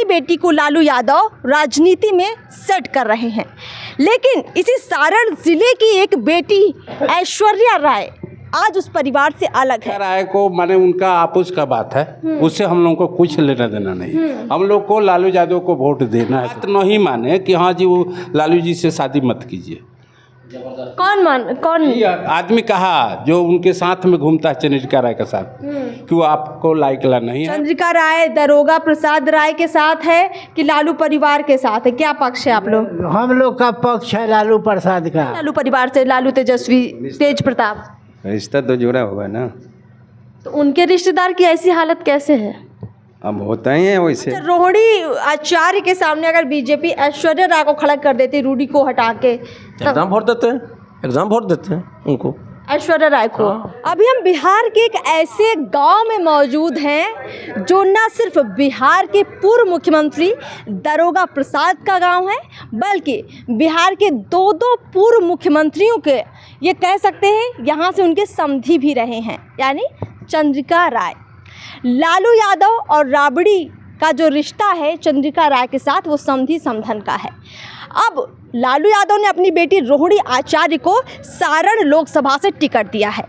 बेटी को लालू यादव राजनीति में सेट कर रहे हैं। लेकिन इसी सारण जिले की एक बेटी ऐश्वर्या राय आज उस परिवार से अलग है। राय को माने उनका आपस का बात है, उससे हम लोगों को कुछ लेना देना नहीं। हम लोग को लालू यादव को वोट देना है। बात नहीं माने कि हाँ जी वो लालू जी से शादी मत कीजिए। कौन आदमी कहा जो उनके साथ में घूमता है चंद्रिका राय के साथ, कि वो आपको लाइक ला नहीं है। चंद्रिका राय दरोगा प्रसाद राय के साथ है कि लालू परिवार के साथ है? क्या पक्ष है आप लोग? हम लोग का पक्ष है लालू प्रसाद का। लालू परिवार से लालू तेजस्वी तेज प्रताप रिश्ता तो जुड़ा हुआ ना, तो उनके रिश्तेदार की ऐसी हालत कैसे है? अब होता ही है वैसे। रोहिणी आचार्य के सामने अगर बीजेपी ऐश्वर्या राय को खड़ा कर देती, रूडी को हटा के, एग्जाम वोट देते हैं, एग्जाम वोट देते हैं उनको, ऐश्वर्या राय को। अभी हम बिहार के एक ऐसे गांव में मौजूद हैं जो न सिर्फ बिहार के पूर्व मुख्यमंत्री दरोगा प्रसाद का गांव है, बल्कि बिहार के दो पूर्व मुख्यमंत्रियों के, ये कह सकते हैं यहाँ से उनके समधी भी रहे हैं, यानी चंद्रिका राय। लालू यादव और राबड़ी का जो रिश्ता है चंद्रिका राय के साथ, वो समधी समधन का है। अब लालू यादव ने अपनी बेटी रोहिणी आचार्य को सारण लोकसभा से टिकट दिया है,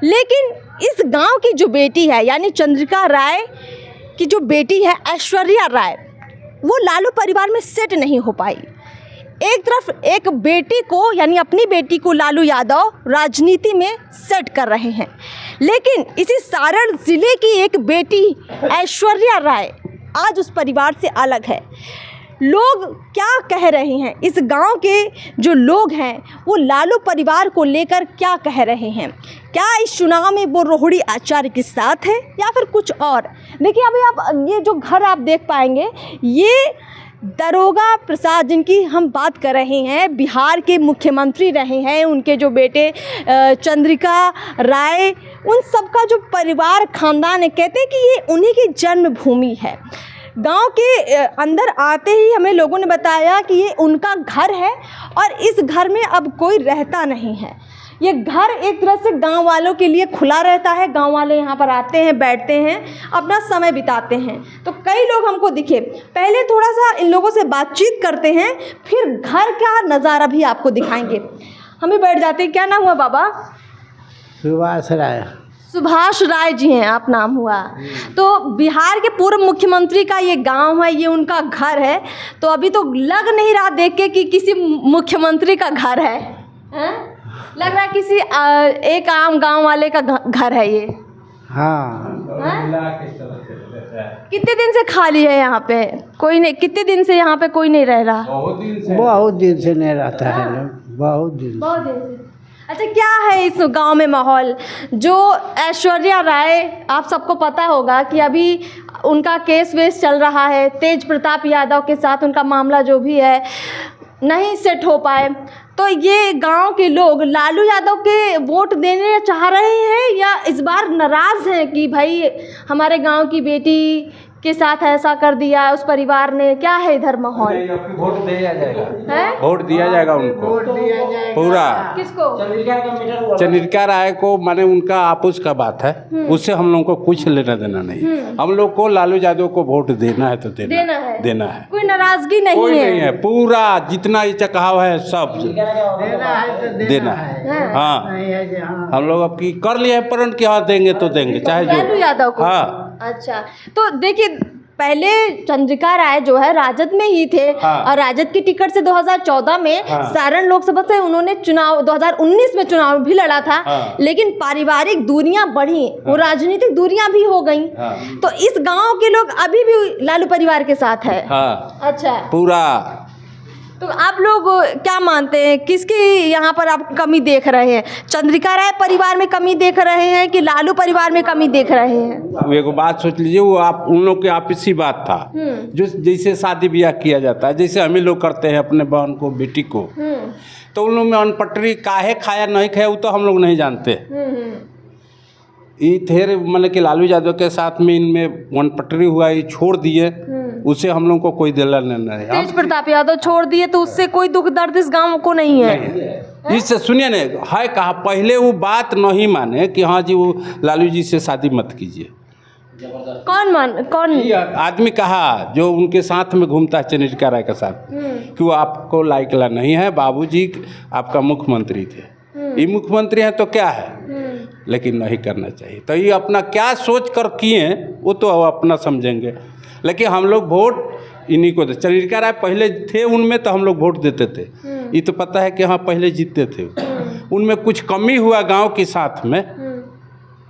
लेकिन इस गांव की जो बेटी है यानी चंद्रिका राय की जो बेटी है ऐश्वर्या राय, वो लालू परिवार में सेट नहीं हो पाई। एक तरफ एक बेटी को यानी अपनी बेटी को लालू यादव राजनीति में सेट कर रहे हैं, लेकिन इसी सारण जिले की एक बेटी ऐश्वर्या राय आज उस परिवार से अलग है। लोग क्या कह रहे हैं, इस गांव के जो लोग हैं वो लालू परिवार को लेकर क्या कह रहे हैं? क्या इस चुनाव में वो रोहिणी आचार्य के साथ है या फिर कुछ और? देखिए अभी आप ये जो घर आप देख पाएंगे, ये दरोगा प्रसाद जिनकी हम बात कर रहे हैं, बिहार के मुख्यमंत्री रहे हैं, उनके जो बेटे चंद्रिका राय, उन सबका जो परिवार खानदान है, कहते हैं कि ये उन्हीं की जन्मभूमि है। गांव के अंदर आते ही हमें लोगों ने बताया कि ये उनका घर है और इस घर में अब कोई रहता नहीं है। ये घर एक तरह से गांव वालों के लिए खुला रहता है, गांव वाले यहाँ पर आते हैं, बैठते हैं, अपना समय बिताते हैं। तो कई लोग हमको दिखे, पहले थोड़ा सा इन लोगों से बातचीत करते हैं, फिर घर का नज़ारा भी आपको दिखाएंगे। हमें बैठ जाते हैं। क्या नाम हुआ बाबा? सुभाष राय। सुभाष राय जी हैं आप नाम हुआ। तो बिहार के पूर्व मुख्यमंत्री का ये गांव है, ये उनका घर है। तो अभी तो लग नहीं रहा देख के कि किसी मुख्यमंत्री का घर है, लग रहा है किसी एक आम गांव वाले का घर है ये। हाँ। कितने दिन से खाली है यहाँ पे? कोई नहीं, कितने दिन से यहाँ पे कोई नहीं रह रहा? बहुत दिन से नहीं रहता है लोग, बहुत दिन से। अच्छा, क्या है इस गांव में माहौल? जो ऐश्वर्या राय, आप सबको पता होगा कि अभी उनका केस वेस चल रहा है, तेज प्रताप यादव के साथ उनका मामला जो भी है नहीं सेट हो पाए। तो ये गांव के लोग लालू यादव के वोट देने चाह रहे हैं या इस बार नाराज़ हैं कि भाई हमारे गांव की बेटी के साथ ऐसा कर दिया उस परिवार ने? क्या है इधर माहौल? वोट दिया जाएगा, वोट दिया जाएगा उनको पूरा। किसको? चंद्रिका राय को, माने उनका आपस का बात है, उससे हम लोगों को कुछ लेना देना नहीं। हम लोग को लालू यादव को वोट देना है तो देना है। कोई नाराजगी नहीं कोई है? नहीं है, पूरा जितना ये चकाव है सब देना है। हाँ, हम लोग अब की कर लिया है प्रण कि हाँ देंगे तो देंगे, चाहे लालू यादव को। हाँ। अच्छा, तो देखिए पहले चंद्रिका राय जो है राजद में ही थे। हाँ। और राजद की टिकट से 2014 में सारण लोकसभा से उन्होंने चुनाव 2019 में चुनाव भी लड़ा था। हाँ। लेकिन पारिवारिक दूरियां बढ़ी, वो राजनीतिक दूरियां भी हो गई। हाँ। तो इस गांव के लोग अभी भी लालू परिवार के साथ है। हाँ। अच्छा, पूरा। तो आप लोग क्या मानते हैं, किसकी यहाँ पर आप कमी देख रहे हैं? चंद्रिका राय परिवार में कमी देख रहे हैं कि लालू परिवार में कमी देख रहे हैं? एक बात सोच लीजिए, वो आप उन लोग की आपसी बात था, जो जैसे शादी ब्याह किया जाता है, जैसे हम ही लोग करते हैं अपने बहन को, बेटी को, तो उन लोग में अनपटरी काहे खाया नहीं खाया वो तो हम लोग नहीं जानते। ये थे मतलब कि लालू यादव के साथ में इनमें अनपटरी हुआ, ये छोड़ दिए, उससे हम लोग को कोई दिल नहीं। तेज प्रताप यादव छोड़ दिए तो उससे कोई दुख दर्द इस गांव को नहीं है। इससे सुनिए न, है कहा पहले वो बात नहीं माने कि हाँ जी वो लालू जी से शादी मत कीजिए। कौन ये आदमी कहा जो उनके साथ में घूमता है चंद्रिका राय के साथ कि वो आपको लायकला नहीं है, बाबूजी आपका मुख्यमंत्री थे, ये मुख्यमंत्री हैं तो क्या है, लेकिन नहीं करना चाहिए। तो ये अपना क्या सोच कर किए वो तो अपना समझेंगे, लेकिन हम लोग वोट इन्हीं को दे। चंद्रिका राय पहले थे उनमें तो हम लोग वोट देते थे, ये तो पता है कि हाँ पहले जीतते थे। उनमें कुछ कमी हुआ गांव के साथ में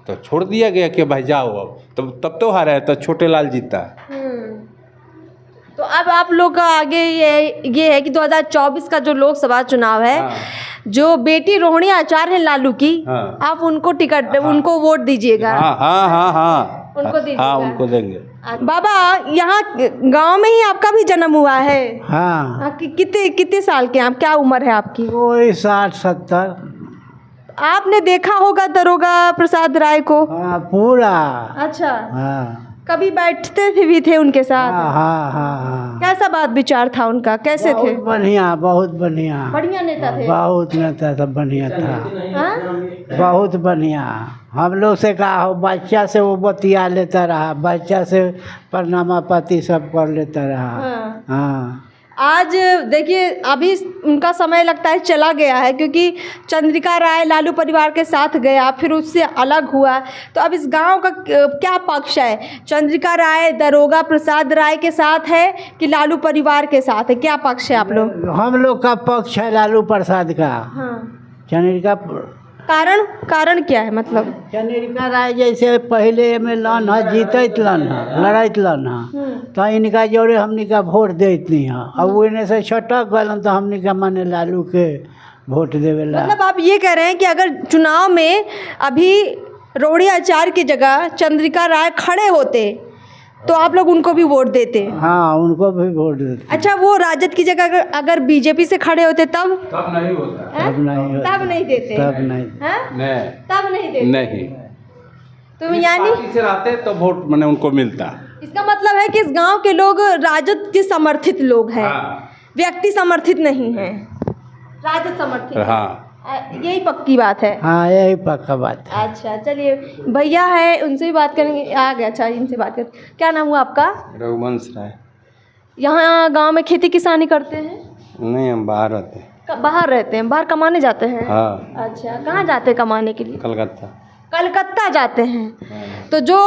तो छोड़ दिया गया कि भाई जाओ, अब तब तो हारा है तो छोटे लाल जीता। तो अब आप लोग का आगे ये है कि 2024 का जो लोकसभा चुनाव है, जो बेटी रोहिणी आचार्य है लालू की, आप उनको टिकट उनको वोट दीजिएगा। हाँ उनको दीजिएगा। हाँ उनको देंगे। बाबा यहाँ गांव में ही आपका भी जन्म हुआ है? हाँ। कितने साल के हैं आप, क्या उम्र है आपकी? कोई 60-70। आपने देखा होगा दरोगा प्रसाद राय को? हाँ पूरा। अच्छा। हाँ कभी बैठते भी थे उनके साथ? हाँ। कैसा बात विचार था उनका, कैसे थे? बहुत बढ़िया, बहुत बढ़िया। बढ़िया नेता थे? बहुत नेता था, बढ़िया था। हाँ? बहुत बढ़िया। हम लोग से कहा हो, बच्चा से वो बतिया लेता रहा, बच्चा से प्रणामा पाती सब कर लेता रहा। हाँ। आज देखिए अभी उनका समय लगता है चला गया है, क्योंकि चंद्रिका राय लालू परिवार के साथ गया, फिर उससे अलग हुआ। तो अब इस गांव का क्या पक्ष है? चंद्रिका राय दरोगा प्रसाद राय के साथ है कि लालू परिवार के साथ है? क्या पक्ष है आप लोग? हम लोग का पक्ष है लालू प्रसाद का। चंद्रिका कारण क्या है? मतलब चंद्रिका राय जैसे पहले में लन है, जीतत लन है, लड़त लन है, तो इनका जोड़े हमनी का वोट देत नहीं है। अब वो इन्हें से छटक गलन तो हमनी का माने लालू के वोट देवेला। मतलब आप ये कह रहे हैं कि अगर चुनाव में अभी रोहिणी आचार्य की जगह चंद्रिका राय खड़े होते तो आप लोग उनको भी वोट देते? हाँ उनको भी वोट देते। अच्छा, वो राजद की जगह अगर बीजेपी से खड़े होते तब नहीं होता। तब नहीं होता। तब नहीं देते? तब नहीं। तब नहीं देते? नहीं। तो यानी पार्टी से रहते तो वोट मैंने उनको मिलता। इसका मतलब है कि इस गांव के लोग राजद के समर्थित लोग हैं। व्यक्ति समर्थित नहीं है, राजद समर्थित है। हाँ यही पक्की बात है। हाँ यही पक्का बात है। अच्छा चलिए, भैया है उनसे भी बात करेंगे। आ गया, अच्छा इनसे बात कर। क्या नाम हुआ आपका? रघुवंश राय। यहाँ गांव में खेती किसानी करते हैं? नहीं, हम बाहर रहते हैं। बाहर रहते हैं? बाहर कमाने जाते हैं? हाँ। अच्छा, कहाँ जाते हैं कमाने के लिए? कलकत्ता जाते हैं। तो जो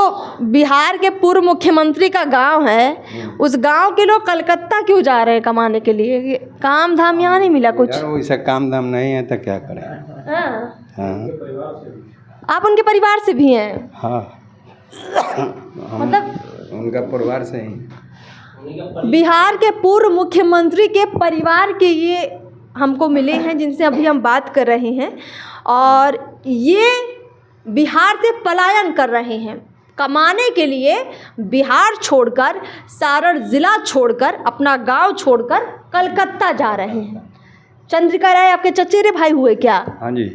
बिहार के पूर्व मुख्यमंत्री का गांव है, उस गांव के लोग कलकत्ता क्यों जा रहे हैं कमाने के लिए? काम धाम यहाँ नहीं मिला कुछ? यार वैसा काम धाम नहीं है तो क्या करें। हाँ। आप उनके परिवार से भी हैं? हाँ। मतलब उनका परिवार से ही। बिहार के पूर्व मुख्यमंत्री के परिवार के ये हमको मिले हैं जिनसे अभी हम बात कर रहे हैं, और ये बिहार से पलायन कर रहे हैं कमाने के लिए। बिहार छोड़कर, सारण ज़िला छोड़कर, अपना गांव छोड़कर कलकत्ता जा रहे हैं। चंद्रिका राय आपके चचेरे भाई हुए क्या? हाँ जी।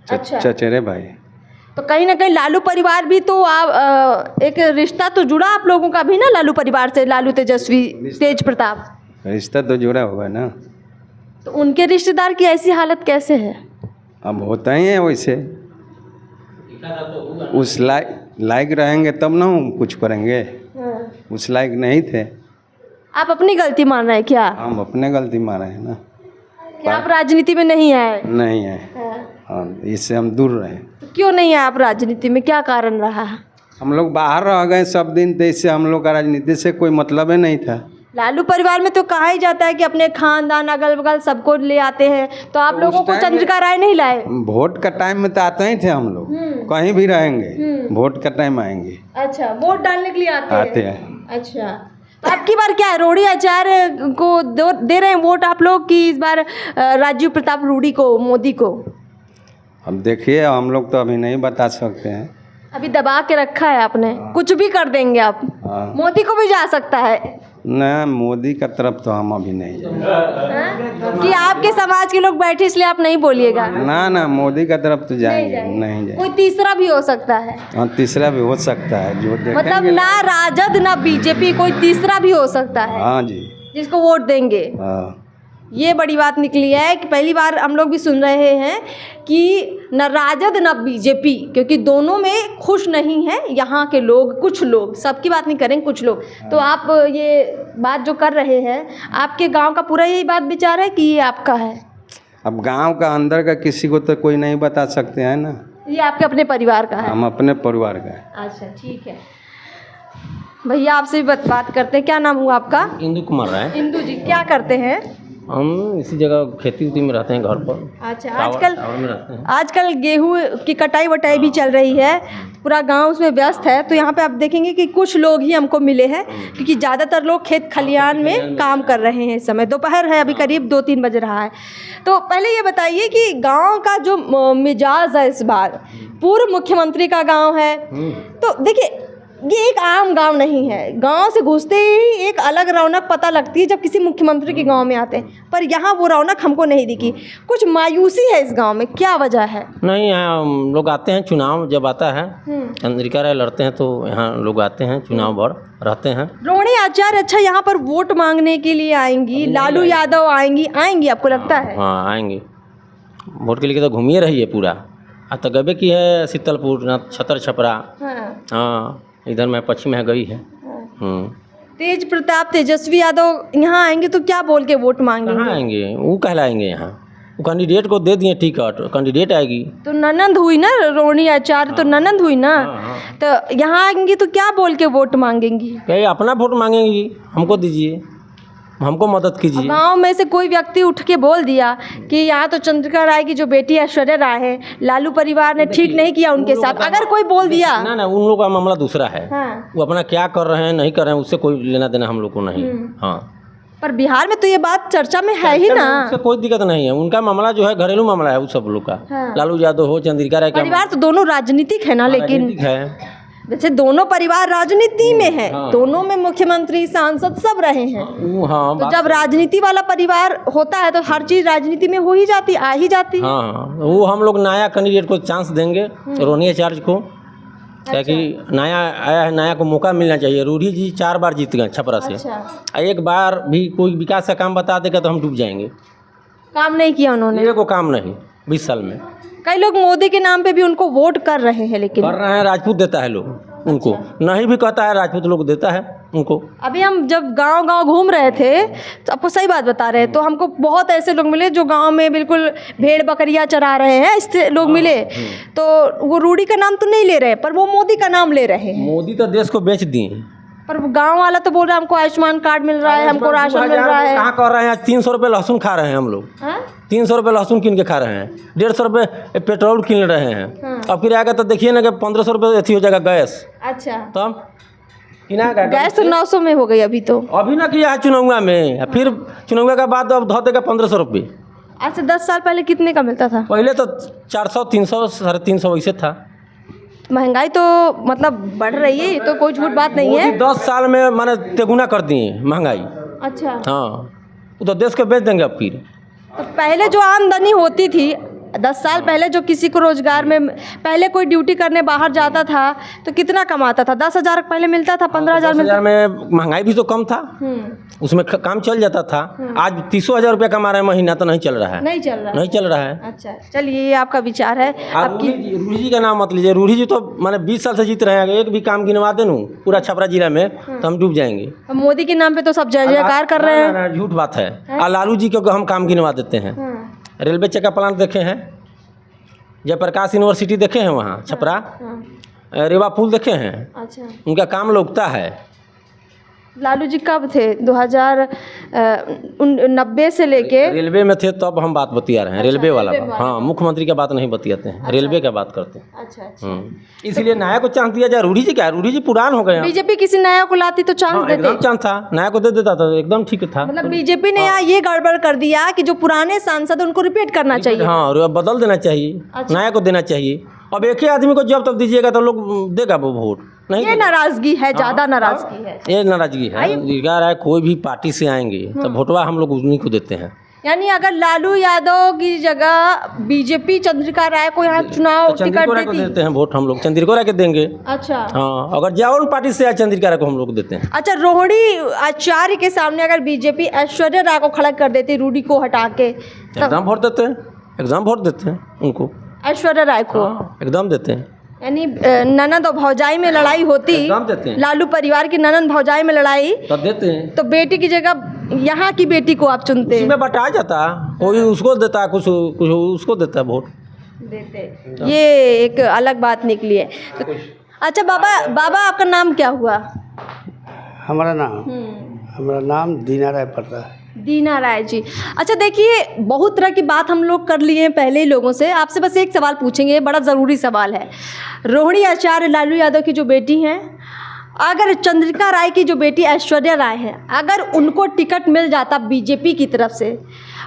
अच्छा। चचेरे भाई। तो कहीं ना कहीं लालू परिवार भी तो आप एक रिश्ता तो जुड़ा आप लोगों का भी ना लालू परिवार से, लालू तेजस्वी, तेज प्रताप। रिश्ता तो जुड़ा हुआ है ना। तो उनके रिश्तेदार की ऐसी हालत कैसे है? अब होता ही है वैसे। उस लायक रहेंगे तब ना हम कुछ करेंगे। उस लायक नहीं थे। आप अपनी गलती मान रहे हैं क्या? हम अपने गलती मारे हैं ना कि आप राजनीति में नहीं आए? नहीं है। हाँ, इससे हम दूर रहे। तो क्यों नहीं आए आप राजनीति में, क्या कारण रहा? हम लोग बाहर रह गए सब दिन, तो इससे हम लोग का राजनीति से कोई मतलब ही नहीं था। लालू परिवार में तो कहा ही जाता है कि अपने खानदान अगल बगल सबको ले आते हैं, तो आप लोगों को चंद्रिका राय नहीं लाए? वोट का टाइम में तो आते ही थे हम लोग, कहीं भी रहेंगे, वोट का टाइम आएंगे। अच्छा, वोट डालने के लिए आते हैं। अच्छा, तो अब की बार क्या है, रोहिणी आचार्य को दे रहे हैं वोट आप लोग, कि इस बार राजीव प्रताप रूडी को, मोदी को? अब देखिए, हम लोग तो अभी नहीं बता सकते हैं। अभी दबा के रखा है आपने, कुछ भी कर देंगे आप? मोदी को भी जा सकता है ना? मोदी का तरफ तो हम अभी नहीं जाएंगे। कि आपके समाज के लोग बैठे इसलिए आप नहीं बोलिएगा? ना, मोदी का तरफ तो जाएंगे नहीं जाएंगे। कोई तीसरा भी हो सकता है? हाँ, तीसरा भी हो सकता है, जो मतलब ना राजद ना बीजेपी, कोई तीसरा भी हो सकता है। हाँ जी, जिसको वोट देंगे। हाँ। ये बड़ी बात निकली है कि पहली बार हम लोग भी सुन रहे हैं कि न राजद न बीजेपी, क्योंकि दोनों में खुश नहीं हैं यहाँ के लोग, कुछ लोग, सबकी बात नहीं करेंगे, कुछ लोग। तो आप ये बात जो कर रहे हैं, आपके गांव का पूरा यही बात विचार है कि ये आपका है? अब गांव का अंदर का किसी को तो कोई नहीं बता सकते हैं ना। ये आपके अपने परिवार का है? हम अपने परिवार का है। अच्छा, ठीक है। भैया आपसे भी बात करते हैं। क्या नाम हुआ आपका? इंदु कुमार राय। इंदू जी, क्या करते हैं? हम इसी जगह खेती उती में रहते हैं, घर पर। अच्छा, टावर में रहते हैं। आजकल गेहूं की कटाई वटाई भी चल रही है, पूरा गांव उसमें व्यस्त है। तो यहाँ पे आप देखेंगे कि कुछ लोग ही हमको मिले हैं, क्योंकि ज़्यादातर लोग खेत खलियान में काम कर रहे हैं। इस समय दोपहर है, अभी करीब 2-3 बज रहा है। तो पहले ये बताइए कि गांव का जो मिजाज है इस बार, पूर्व मुख्यमंत्री का गांव है, तो देखिए ये एक आम गांव नहीं है। गांव से घुसते ही एक अलग रौनक पता लगती है जब किसी मुख्यमंत्री के गांव में आते हैं, पर यहाँ वो रौनक हमको नहीं दिखी। कुछ मायूसी है इस गांव में, क्या वजह है? नहीं, यहाँ हम लोग आते हैं, चुनाव जब आता है चंद्रिका राय लड़ते हैं तो यहाँ लोग आते हैं, चुनाव भर रहते हैं। रोहिणी आचार्य अच्छा यहाँ पर वोट मांगने के लिए आएंगी, लालू यादव आएंगी आपको लगता है? हाँ, आएंगे। वोट के लिए तो घूमिए रही है पूरा। आज तक गबे की है शीतलपुर, ना छतर छपरा। हाँ, इधर मैं पश्चिम में गई है। तेज प्रताप तेजस्वी यादव यहाँ आएंगे तो क्या बोल के वोट मांगेंगे? कहाँ आएंगे? वो कहलाएंगे यहाँ। वो कैंडिडेट को दे दिए टिकट, कैंडिडेट आएगी। तो ननंद हुई ना रोहिणी आचार्य, तो ननंद हुई ना। तो यहाँ आएंगी तो क्या बोल के वोट मांगेंगी? क्या अपना वोट मांगेंगी, हमको दीजिए, हमको मदद कीजिए। गांव में से कोई व्यक्ति उठ के बोल दिया कि यहाँ तो चंद्रिका राय की जो बेटी ऐश्वर्या राय है, लालू परिवार ने ठीक नहीं किया उनके साथ, अगर कोई बोल दिया? ना, उन लोगों का मामला दूसरा है। हाँ। वो अपना क्या कर रहे हैं नहीं कर रहे हैं उससे कोई लेना देना हम लोग को नहीं। हाँ, पर बिहार में तो ये बात चर्चा में है ही ना। उससे कोई दिक्कत नहीं है। उनका मामला जो है घरेलू मामला है, वो सब लोग का। लालू यादव हो, चंद्रिका राय का परिवार तो दोनों राजनीतिक है ना, लेकिन है वैसे दोनों परिवार राजनीति में है। दोनों में मुख्यमंत्री, सांसद सब रहे हैं। हाँ, तो जब राजनीति वाला परिवार होता है तो हर चीज राजनीति में हो ही जाती, आ ही जाती। हाँ, वो हम लोग नया कैंडिडेट को चांस देंगे, रोहिणी आचार्य को। क्या कि नया आया है, नया को मौका मिलना चाहिए। रूढ़ी जी 4 बार जीत गए छपरा से। एक बार भी कोई विकास का काम बता देगा तो हम डूब जाएंगे। काम नहीं किया उन्होंने, को काम नहीं 20 साल में। कई लोग मोदी के नाम पे भी उनको वोट कर रहे हैं, लेकिन कर रहे हैं। राजपूत देता है लोग उनको, नहीं भी कहता है, राजपूत लोग देता है उनको। अभी हम जब गांव घूम रहे थे तो आपको सही बात बता रहे हैं, तो हमको बहुत ऐसे लोग मिले जो गांव में बिल्कुल भेड़ बकरियां चरा रहे हैं, इससे लोग मिले। तो वो रूढ़ी का नाम तो नहीं ले रहे, पर वो मोदी का नाम ले रहे हैं। मोदी तो देश को बेच दिए, पर गांव वाला तो बोल रहा है हमको आयुष्मान कार्ड मिल रहा है, हमको राशन मिल रहा है। कहाँ कर रहे हैं? 300 रुपये लहसुन खा रहे हैं हम लोग। 300 रुपये लहसुन किन के खा रहे हैं, 150 रुपये पेट्रोल किन रहे हैं। अब फिर आएगा तो देखिए ना कि 1500 रुपये अथी हो जाएगा गैस। अच्छा, तब किना गैस तो 900 में हो गई अभी तो। अभी ना किया है चुनाव में, फिर चुनाव के बाद अब धो देगा 1500 रुपये। आज से 10 साल पहले कितने का मिलता था? पहले तो 400, 300, 350 वैसे था। महंगाई तो मतलब बढ़ रही है, तो कोई झूठ बात नहीं है। 10 साल में माने तेगुना कर दिए महंगाई। अच्छा, हाँ, वो तो देश को बेच देंगे अब फिर। तो पहले जो आमदनी होती थी 10 साल पहले, जो किसी को रोजगार में, पहले कोई ड्यूटी करने बाहर जाता था तो कितना कमाता था? 10,000 पहले मिलता था, 15,000 मिलता में महंगाई भी तो कम था, उसमें काम चल जाता था। आज 30,000 रुपया कमा रहे हैं महीना, तो नहीं चल रहा है। नहीं चल रहा है। अच्छा, चलिए, ये आपका विचार है। आपकी रूढ़ी जी का नाम मत लीजिए। रूढ़ी जी तो माने 20 साल से जीत रहे हैं, एक भी काम गिनवा दे नू पूरा छपरा जिला में तो हम डूब जाएंगे। मोदी के नाम पे तो सब जय जयकार कर रहे हैं। झूठ बात है। और लालू जी को हम काम गिनवा देते हैं। रेलवे चक्का प्लांट देखे हैं, जयप्रकाश यूनिवर्सिटी देखे हैं वहाँ छपरा, रेवा पुल देखे हैं। अच्छा, उनका काम लोगता है। लालू जी कब थे? 2090 से लेके रेलवे में थे तब हम बात बतिया रहे हैं। अच्छा, रेलवे वाला बात। हाँ, मुख्यमंत्री का बात नहीं बतियाते हैं। अच्छा, रेलवे का बात करते हैं। अच्छा। इसलिए नया को चांस दिया जाए। रूढ़ी जी क्या, रूढ़ी जी पुरान हो गए। बीजेपी किसी नया को लाती तो चांस देते। एकदम चांस था, नया को दे देता था, एकदम ठीक था। मतलब बीजेपी ने यहाँ ये गड़बड़ कर दिया कि जो पुराने सांसद उनको रिपीट करना चाहिए। हाँ, और बदल देना चाहिए। अच्छा, नया को देना चाहिए। अब एक ही आदमी को जब तक दीजिएगा तो लोग देगा वो वोट नहीं। ये नाराजगी है, ज्यादा नाराजगी है। ये नाराजगी है। दिखा रहा है कोई भी पार्टी से आएंगे तो वोटवा हम लोग उन्हीं को देते हैं। यानी अगर लालू यादव की जगह बीजेपी चंद्रिका राय को यहाँ चुनाव टिकट देते हैं वोट हम लोग चंद्रिका राय के देंगे। अच्छा, हाँ, अगर जाओ पार्टी से चंद्रिका राय को हम लोग देते हैं। अच्छा, रोहिणी आचार्य के सामने अगर बीजेपी ऐश्वर्या राय को खड़ा कर देती, रूढ़ी को हटा के, एकदम वोट देते हैं, एकदम वोट देते हैं उनको। ऐश्वर्या राय को? एकदम देते हैं। यानी ननद और भौजाई में लड़ाई होती, एकदम देते हैं। लालू परिवार की ननद भौजाई में लड़ाई, तो देते हैं। तो बेटी की जगह यहाँ की बेटी को आप चुनते इसमें बटाया जाता है, कोई उसको देता है, कुछ कुछ उसको देता है वोट देते। ये एक अलग बात निकली है। तो, अच्छा बाबा आपका नाम क्या हुआ? हमारा नाम दीना राय पड़ता है। दीना राय जी। अच्छा देखिए, बहुत तरह की बात हम लोग कर लिए हैं पहले ही लोगों से। आपसे बस एक सवाल पूछेंगे, बड़ा ज़रूरी सवाल है। रोहिणी आचार्य लालू यादव की जो बेटी हैं, अगर चंद्रिका राय की जो बेटी ऐश्वर्या राय है, अगर उनको टिकट मिल जाता बीजेपी की तरफ से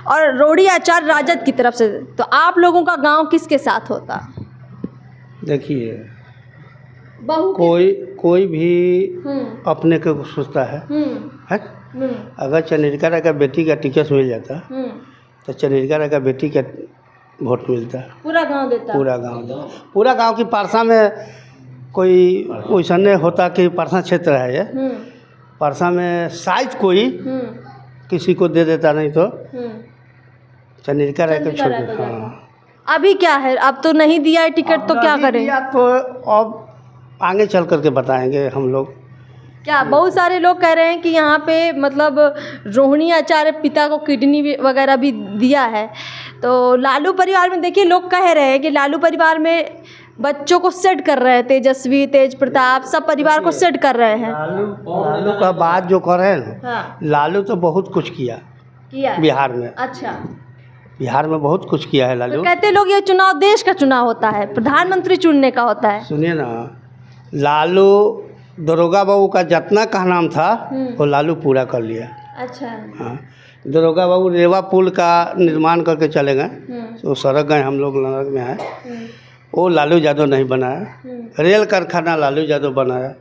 और रोहिणी आचार्य राजद की तरफ से, तो आप लोगों का गांव किसके साथ होता? देखिए, बहू कोई भी अपने को सोचता है, है? अगर चंद्रिका राय का बेटी का टिकट मिल जाता तो चंद्रिका राय का बेटी का वोट मिलता। पूरा गांव देता? पूरा गांव की पारसा में कोई वैसा नहीं होता कि पारसा क्षेत्र है ये, पारसा में शायद कोई किसी को दे देता, नहीं तो चंद्रिका राय को छोड़ देता। हाँ। अभी क्या है, अब तो नहीं दिया है टिकट, तो क्या करें? तो अब आगे चल करके बताएंगे हम लोग। क्या बहुत सारे लोग कह रहे हैं कि यहाँ पे मतलब रोहिणी आचार्य पिता को किडनी वगैरह भी दिया है, तो लालू परिवार में देखिए लोग कह रहे हैं कि लालू परिवार में बच्चों को सेट कर रहे हैं, तेजस्वी, तेज प्रताप, सब परिवार को सेट कर रहे हैं। लालू का बात जो कर रहे हैं ना, हाँ। लालू तो बहुत कुछ किया बिहार में। अच्छा, बिहार में बहुत कुछ किया है लालू। तो कहते लोग ये चुनाव देश का चुनाव होता है, प्रधानमंत्री चुनने का होता है। सुनिए ना, लालू दरोगा बाबू का जितना का नाम था वो लालू पूरा कर लिया। अच्छा। हाँ, दरोगा बाबू रेवा पुल का निर्माण करके चले गए, तो सड़क गए, हम लोग नरक में आए, वो लालू यादव नहीं बनाया। रेल कारखाना लालू यादव बनाया।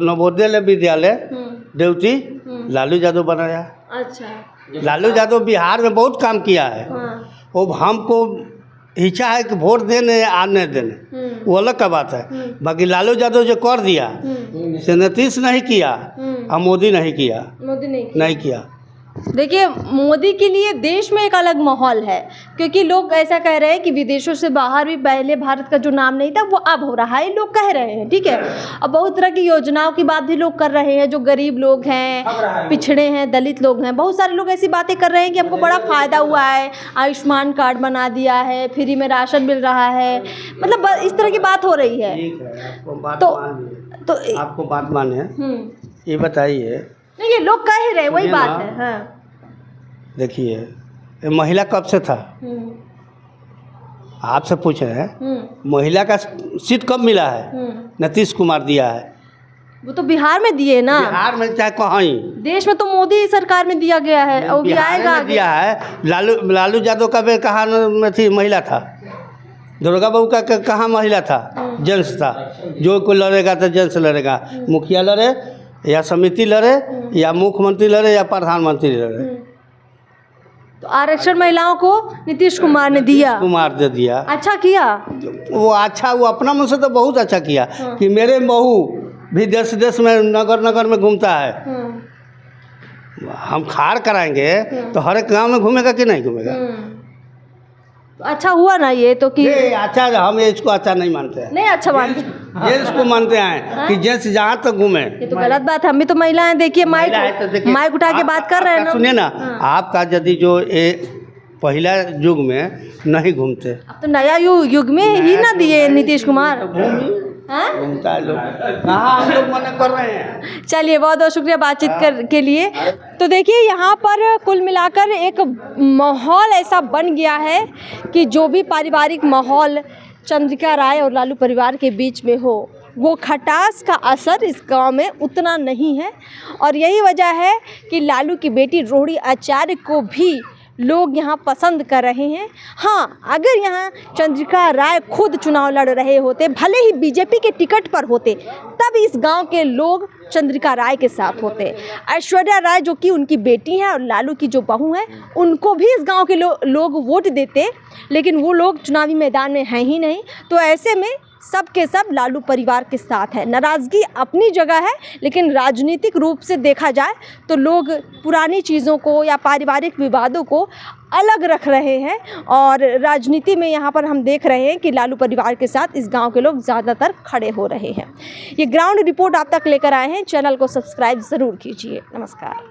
नवोदय विद्यालय देवती लालू यादव बनाया। अच्छा। लालू यादव बिहार में बहुत काम किया है। वो हमको इच्छा है कि वोट देने आने देने, वो अलग का बात है। बाकी लालू यादव जो कर दिया से नीतीश नहीं किया और मोदी नहीं किया, नहीं किया। देखिए, मोदी के लिए देश में एक अलग माहौल है, क्योंकि लोग ऐसा कह रहे हैं कि विदेशों से बाहर भी पहले भारत का जो नाम नहीं था वो अब हो रहा है, लोग कह रहे हैं, ठीक है। अब बहुत तरह की योजनाओं की बात भी लोग कर रहे हैं, जो गरीब लोग हैं, पिछड़े हैं, दलित लोग हैं, बहुत सारे लोग ऐसी बातें कर रहे हैं कि हमको बड़ा फ़ायदा हुआ है, आयुष्मान कार्ड बना दिया है, फ्री में राशन मिल रहा है, मतलब इस तरह की बात हो रही है। तो आपको बात माने, ये बताइए, नहीं, ये लोग कह रहे हैं, वही बात है। हाँ। देखिए, महिला कब से था, आपसे पूछ रहे हैं, महिला का सीट कब मिला है? नीतीश कुमार दिया है। वो तो बिहार में दिए ना, बिहार में चाहे कहीं देश में तो मोदी सरकार में दिया गया है, और बिहार में दिया है। लालू यादव का भी कहाँ में थी, महिला था। दुर्गा बाबू का कहाँ महिला था, जेंट्स था। जो कोई लड़ेगा तो जेंट्स लड़ेगा, मुखिया लड़े या समिति लड़े या मुख्यमंत्री लड़े या प्रधानमंत्री लड़े। तो आरक्षण महिलाओं को नीतीश कुमार ने दिया, कुमार दे दिया। अच्छा किया वो, अच्छा, वो अपना मन से तो बहुत अच्छा किया कि मेरे बहू भी देश देश में नगर नगर में घूमता है। हम खाड़ कराएंगे तो हर एक गांव में घूमेगा कि नहीं घूमेगा? अच्छा हुआ ना ये तो कि अच्छा, हम इसको अच्छा नहीं मानते हैं। नहीं अच्छा मानते, ये इसको मानते हैं कि जेंट्स जहाँ तक घूमे। ये तो गलत बात है। हम भी तो महिलाएं, देखिए माइक उठा के बात कर रहे हैं ना। सुनिए ना, आपका यदि जो पहला युग में नहीं घूमते, अब तो नया युग में ही ना दिए नीतीश कुमार। घूमता है लोग, कहाँ हम लोग मना कर रहे हैं। चलिए, बहुत बहुत शुक्रिया बातचीत के लिए। तो देखिए, यहाँ पर कुल मिलाकर एक माहौल ऐसा बन गया है कि जो भी पारिवारिक माहौल चंद्रिका राय और लालू परिवार के बीच में हो, वो खटास का असर इस गांव में उतना नहीं है। और यही वजह है कि लालू की बेटी रोहिणी आचार्य को भी लोग यहाँ पसंद कर रहे हैं। हाँ, अगर यहाँ चंद्रिका राय खुद चुनाव लड़ रहे होते, भले ही बीजेपी के टिकट पर होते, तब इस गांव के लोग चंद्रिका राय के साथ होते। ऐश्वर्या राय जो कि उनकी बेटी हैं और लालू की जो बहू हैं, उनको भी इस गांव के लोग वोट देते, लेकिन वो लोग चुनावी मैदान में हैं ही नहीं। तो ऐसे में सब के सब लालू परिवार के साथ है। नाराज़गी अपनी जगह है, लेकिन राजनीतिक रूप से देखा जाए तो लोग पुरानी चीज़ों को या पारिवारिक विवादों को अलग रख रहे हैं और राजनीति में यहाँ पर हम देख रहे हैं कि लालू परिवार के साथ इस गांव के लोग ज़्यादातर खड़े हो रहे हैं। ये ग्राउंड रिपोर्ट आप तक लेकर आए हैं। चैनल को सब्सक्राइब ज़रूर कीजिए। नमस्कार।